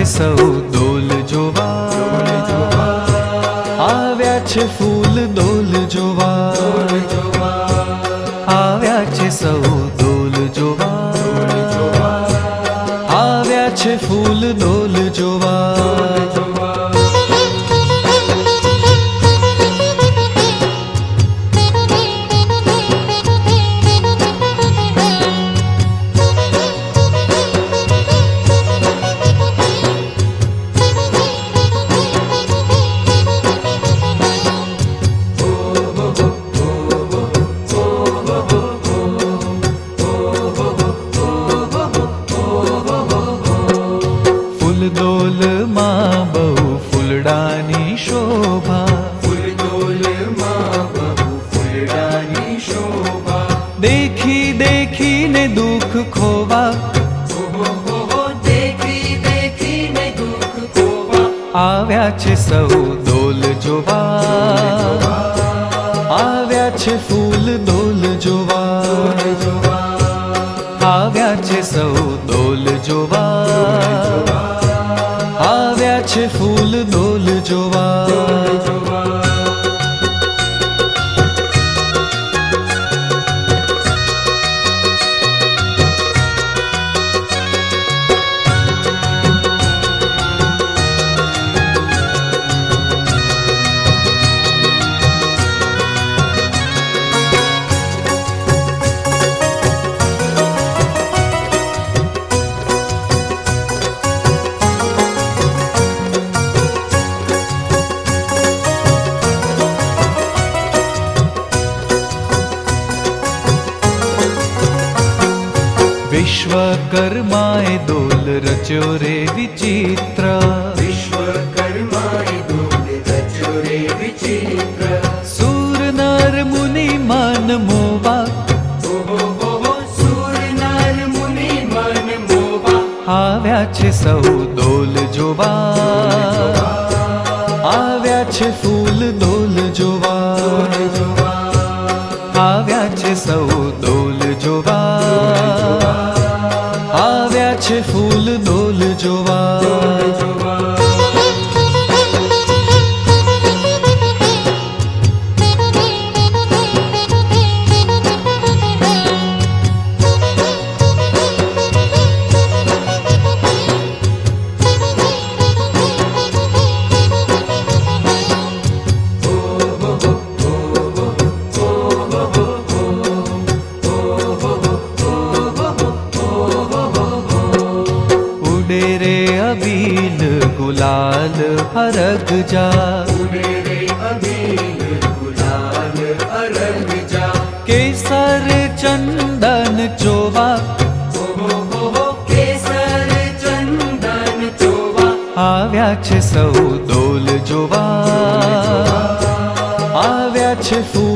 સૌ દોલ જોવા, આવ્યા છે ફૂલ દોલ જોવા, આવ્યા છે સૌ દોલ જોવા, આવ્યા છે ફૂલ દોલ જોવા. ફૂલદોલમાં બહુ ફૂલડાની શોભા, ફૂલદોલમાં બહુ ફૂલડાની શોભા, દેખી દેખીને દુઃખ ખોવા, દેખી દેખીને દુઃખ ખોવા, આવ્યા છે સૌ દોલ જોવા, આવ્યા છે ફૂલ દોલ જોવા, આવ્યા છે સૌ દોલ જોવા, આવ્યા છે ફૂલ દોલ જોવા. વિશ્વકર્માએ દોલ રચ્યો રે વિચિત્ર, વિશ્વકર્માએ દોલ રચ્યો રે વિચિત્ર, સૂર નર મુનિ મન મોવા, સૂર નર મુનિ મન મોવા, આવ્યા છે સૌ દોલ જોવા, આવ્યા છે ફૂલ દોલ જોવા, આવ્યા છે સૌ દોલ જોવા, આવ્યા છે ફૂલ દોલ જોવા. ઉડે રે અબીલ ગુલાલ હરગ જા, ઉડે રે અબીલ ગુલાલ અરગ જા, કેસર ચંદન ચોવા, કેસર ચંદન ચોવા, આવ્યા છે સૌ દોલ જોવા, આવ્યા છે ફૂલ